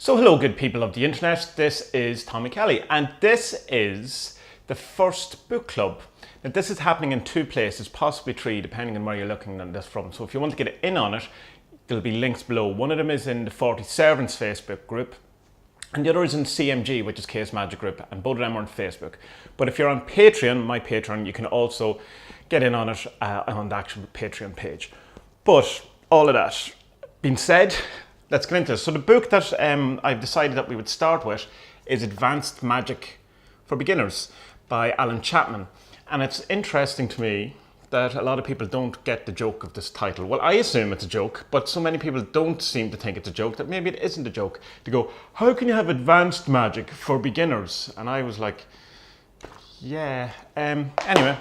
So hello good people of the internet, this is Tommy Kelly and this is the first book club. Now this is happening in two places, possibly three depending on where you're looking at this from. So if you want to get in on it, there'll be links below. One of them is in the 40 Servants Facebook group and the other is in CMG, which is Case Magic group, and both of them are on Facebook. But if you're on Patreon, my Patreon, you can also get in on it on the actual Patreon page. But all of that being said, let's get into this. So the book that I've decided that we would start with is Advanced Magick for Beginners by Alan Chapman. And it's interesting to me that a lot of people don't get the joke of this title. Well, I assume it's a joke, but so many people don't seem to think it's a joke that maybe it isn't a joke. They go, how can you have Advanced Magick for Beginners? And I was like, yeah. Anyway,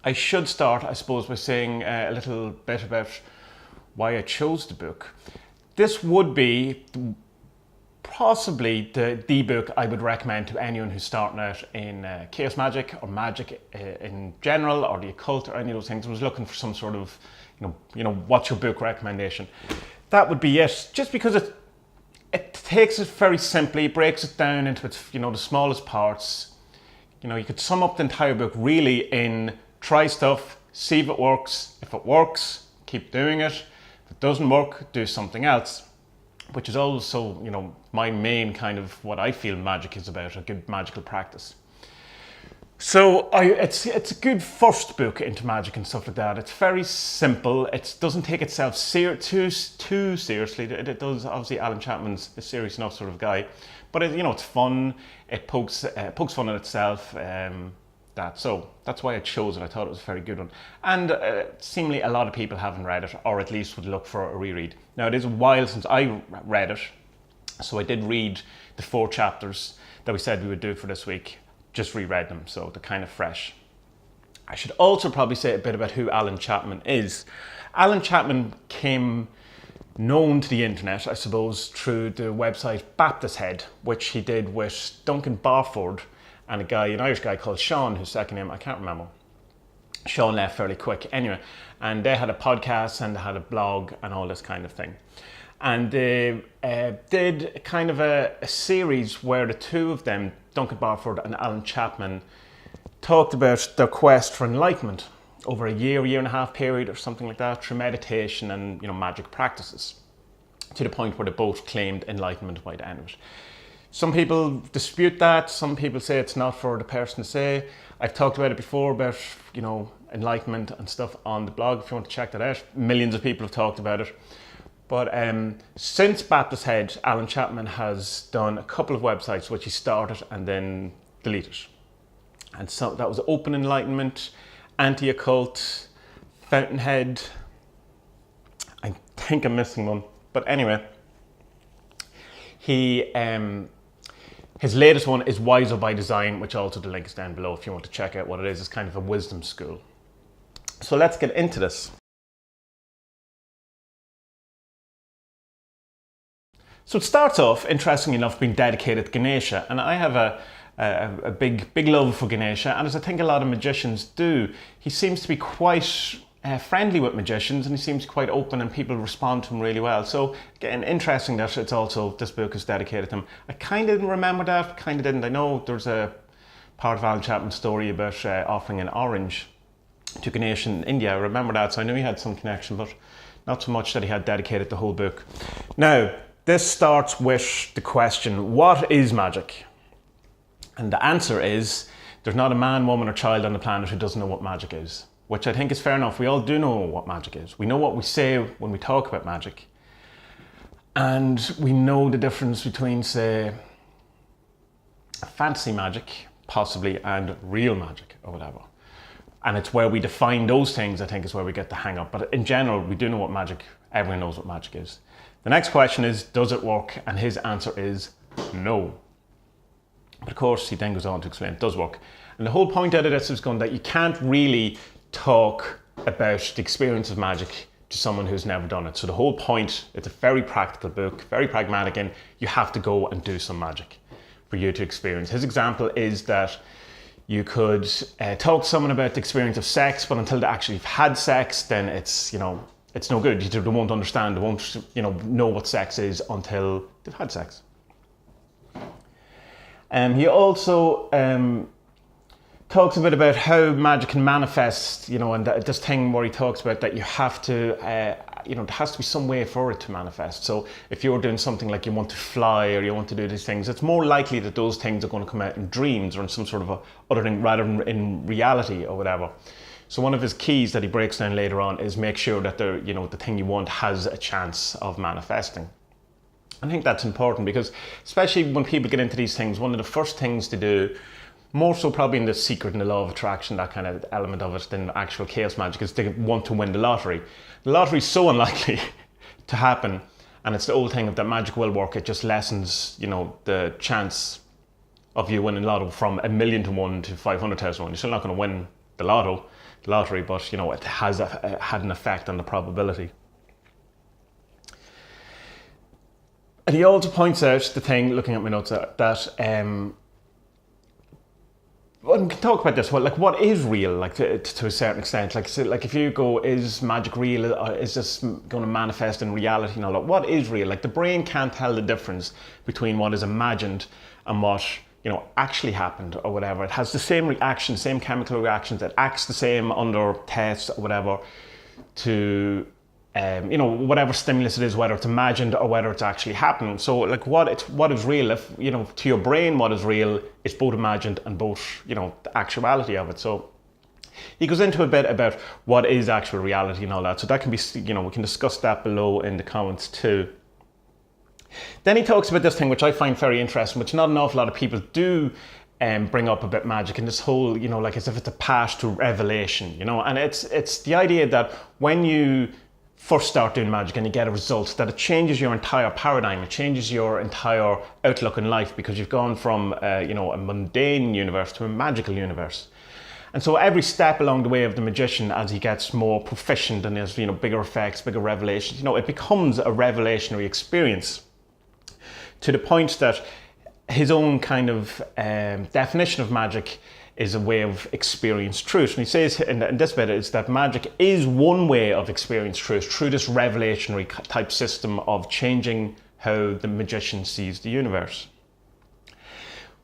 I should start, I suppose, by saying a little bit about why I chose the book. This would be possibly the book I would recommend to anyone who's starting out in chaos magic or magic in general, or the occult, or any of those things. I was looking for some sort of, you know, what's your book recommendation? That would be it. Just because it takes it very simply, breaks it down into its, the smallest parts. You could sum up the entire book really in try stuff, see if it works. If it works, keep doing it. If it doesn't work, do something else, which is also, my main kind of what I feel magic is about, a good magical practice. So it's a good first book into magic and stuff like that. It's very simple. It doesn't take itself too seriously. It does. Obviously, Alan Chapman's a serious enough sort of guy, but it's fun. It pokes fun at itself. So that's why I chose it. I thought it was a very good one. And seemingly a lot of people haven't read it, or at least would look for a reread. Now it is a while since I read it, so I did read the 4 chapters that we said we would do for this week. Just reread them, so they're kind of fresh. I should also probably say a bit about who Alan Chapman is. Alan Chapman came known to the internet, I suppose, through the website Baptist Head, which he did with Duncan Barford and an Irish guy called Sean, whose second name I can't remember. Sean left fairly quick anyway. And they had a podcast and they had a blog and all this kind of thing. And they did kind of a series where the two of them, Duncan Barford and Alan Chapman, talked about their quest for enlightenment over a year and a half period or something like that, through meditation and magic practices, to the point where they both claimed enlightenment by the end of it. Some people dispute that. Some people say it's not for the person to say. I've talked about it before about, enlightenment and stuff on the blog. If you want to check that out, millions of people have talked about it. But since Baptist Head, Alan Chapman has done a couple of websites which he started and then deleted. And so that was Open Enlightenment, Anti-Occult, Fountainhead. I think I'm missing one. But anyway, his latest one is Wiser by Design, which also the link is down below if you want to check out what it is. It's kind of a wisdom school. So let's get into this. So it starts off, interestingly enough, being dedicated to Ganesha. And I have a big love for Ganesha, and as I think a lot of magicians do. He seems to be quite friendly with magicians, and he seems quite open and people respond to him really well. So again, interesting that it's also, this book is dedicated to him. I kind of didn't remember that, kind of didn't. I know there's a part of Alan Chapman's story about offering an orange to Ganesh in India. I remember that, so I knew he had some connection, but not so much that he had dedicated the whole book. Now, this starts with the question, what is magic? And the answer is, there's not a man, woman or child on the planet who doesn't know what magic is. Which I think is fair enough. We all do know what magic is. We know what we say when we talk about magic. And we know the difference between, say, fantasy magic, possibly, and real magic, or whatever. And it's where we define those things, I think, is where we get the hang up. But in general, we do know what magic, everyone knows what magic is. The next question is, does it work? And his answer is no. But of course, he then goes on to explain it does work. And the whole point out of this is going that you can't really talk about the experience of magic to someone who's never done it. So the whole point, it's a very practical book, very pragmatic, and you have to go and do some magic for you to experience. His example is that you could talk to someone about the experience of sex, but until they actually have had sex, then it's, it's no good. They won't understand. They won't, know what sex is until they've had sex. He also talks a bit about how magic can manifest, and this thing where he talks about that you have to, there has to be some way for it to manifest. So if you're doing something like you want to fly or you want to do these things, it's more likely that those things are going to come out in dreams or in some sort of other thing rather than in reality or whatever. So one of his keys that he breaks down later on is make sure that the thing you want has a chance of manifesting. I think that's important because especially when people get into these things, one of the first things to do, more so probably in the secret and the law of attraction, that kind of element of it, than actual chaos magic, is they want to win the lottery. The lottery is so unlikely to happen, and it's the old thing of that magic will work. It just lessens, the chance of you winning lotto from 1,000,000 to 1 to 500,000 to 1. You're still not going to win the lottery, but it has had an effect on the probability. And he also points out the thing, looking at my notes, that well, we can talk about this. What is real? To a certain extent, if you go, is magic real? Is this going to manifest in reality and all that? What is real? The brain can't tell the difference between what is imagined and what actually happened or whatever. It has the same reaction, same chemical reactions. It acts the same under tests or whatever to whatever stimulus it is, whether it's imagined or whether it's actually happening. So what is real, if to your brain what is real is both imagined and both the actuality of it. So he goes into a bit about what is actual reality and all that. So that can be, we can discuss that below in the comments too. Then he talks about this thing which I find very interesting, which not an awful lot of people do bring up about magic, and this whole, as if it's a path to revelation, and it's the idea that when you first start doing magic and you get a result, that it changes your entire paradigm, it changes your entire outlook in life, because you've gone from a mundane universe to a magical universe. And so every step along the way of the magician, as he gets more proficient and has bigger effects, bigger revelations, it becomes a revelationary experience, to the point that his own kind of definition of magic is a way of experienced truth. And he says in this bit is that magic is one way of experienced truth through this revelationary type system of changing how the magician sees the universe.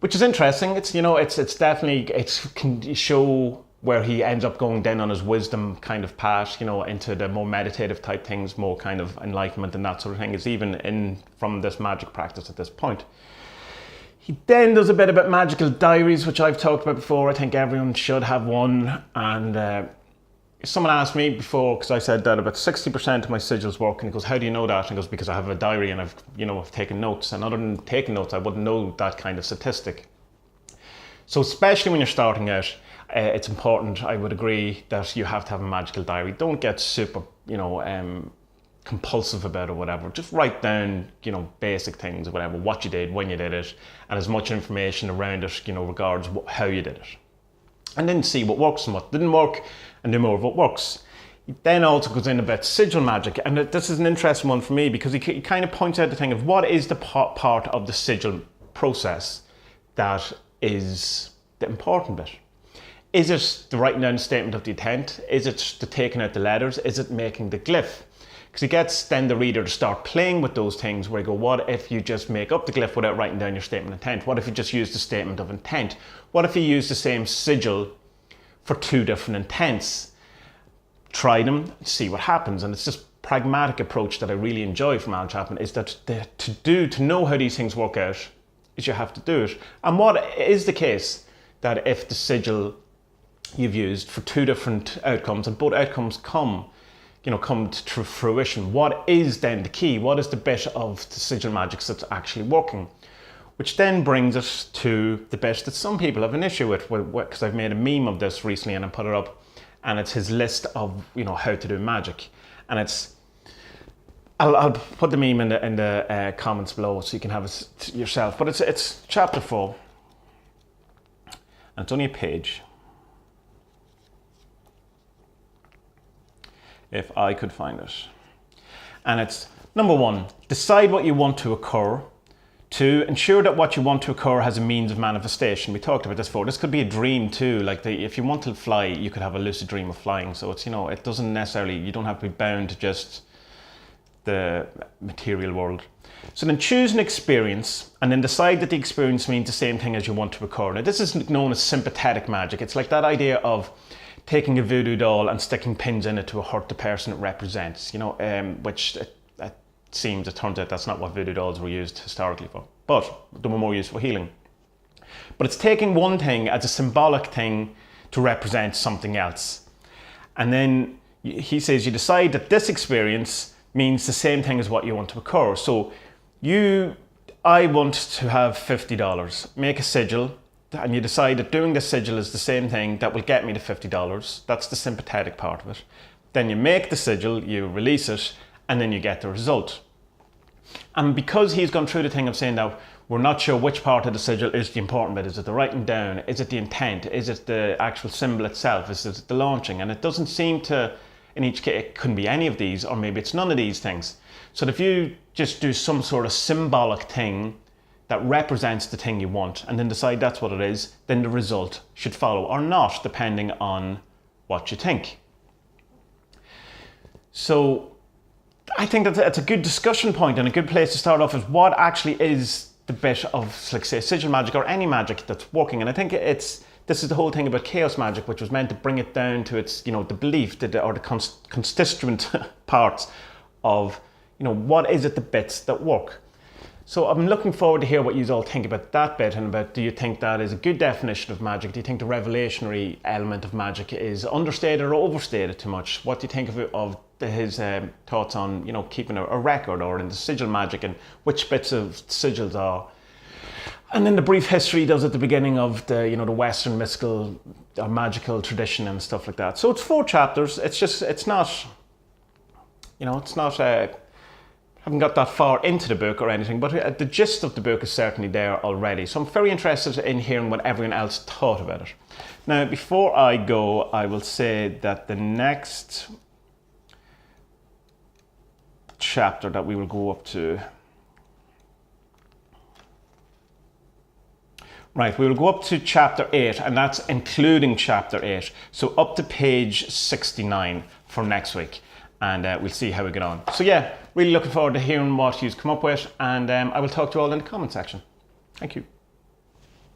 Which is interesting. It's definitely, it can show where he ends up going down on his wisdom kind of path, into the more meditative type things, more kind of enlightenment and that sort of thing. It's even from this magic practice at this point. He then does a bit about magical diaries, which I've talked about before. I think everyone should have one. And someone asked me before, because I said that about 60% of my sigils work, and he goes, how do you know that? And he goes, because I have a diary and I've taken notes. And other than taking notes, I wouldn't know that kind of statistic. So especially when you're starting out, it's important, I would agree, that you have to have a magical diary. Don't get super, compulsive about it or whatever. Just write down, basic things or whatever, what you did, when you did it, and as much information around it, regards how you did it. And then see what works and what didn't work, and do more of what works. He then also goes in about sigil magic, and this is an interesting one for me, because he kind of points out the thing of what is the part of the sigil process that is the important bit. Is it the writing down the statement of the intent? Is it the taking out the letters? Is it making the glyph? Because he gets then the reader to start playing with those things where you go, what if you just make up the glyph without writing down your statement of intent? What if you just use the statement of intent? What if you use the same sigil for two different intents? Try them, see what happens. And it's this pragmatic approach that I really enjoy from Alan Chapman, is that to know how these things work out, is you have to do it. And what is the case that if the sigil you've used for two different outcomes, and both outcomes come to fruition, what is then the key? What is the bit of the sigil magic that's actually working? Which then brings us to the bit that some people have an issue with, because I've made a meme of this recently and I put it up, and it's his list of how to do magic. And it's, I'll put the meme in the comments below so you can have it yourself. But it's chapter 4, and it's only a page. If I could find it. And it's number 1, decide what you want to occur. To ensure that what you want to occur has a means of manifestation. We talked about this before. This could be a dream too. Like if you want to fly, you could have a lucid dream of flying. So it's, it doesn't necessarily, you don't have to be bound to just the material world. So then choose an experience and then decide that the experience means the same thing as you want to occur. Now this is known as sympathetic magic. It's like that idea of taking a voodoo doll and sticking pins in it to hurt the person it represents, which it turns out that's not what voodoo dolls were used historically for, but they were more used for healing. But it's taking one thing as a symbolic thing to represent something else. And then he says you decide that this experience means the same thing as what you want to occur. So I want to have $50, make a sigil, and you decide that doing this sigil is the same thing that will get me the $50. That's the sympathetic part of it. Then you make the sigil, you release it, and then you get the result. And because he's gone through the thing of saying that we're not sure which part of the sigil is the important bit, is it the writing down, is it the intent, is it the actual symbol itself, is it the launching? And it doesn't seem to, in each case, it couldn't be any of these, or maybe it's none of these things. So if you just do some sort of symbolic thing that represents the thing you want, and then decide that's what it is, then the result should follow, or not, depending on what you think. So I think that's a good discussion point and a good place to start off is what actually is the bit of, like, say, sigil magic or any magic that's working. And I think this is the whole thing about chaos magic, which was meant to bring it down to its, the belief or the constituent parts of, what is it, the bits that work. So I'm looking forward to hear what you all think about that bit, and about, do you think that is a good definition of magic? Do you think the revelationary element of magic is understated or overstated too much? What do you think of his thoughts on, keeping a record, or in the sigil magic, and which bits of sigils are? And then the brief history he does at the beginning of the, the Western mystical or magical tradition and stuff like that. So it's 4 chapters. It's not, haven't got that far into the book or anything, but the gist of the book is certainly there already. So I'm very interested in hearing what everyone else thought about it. Now, before I go, I will say that the next chapter that we will go up to, right, we will go up to chapter 8, and that's including chapter 8. So up to page 69 for next week. And we'll see how we get on. So yeah, really looking forward to hearing what you've come up with, and I will talk to you all in the comment section. Thank you.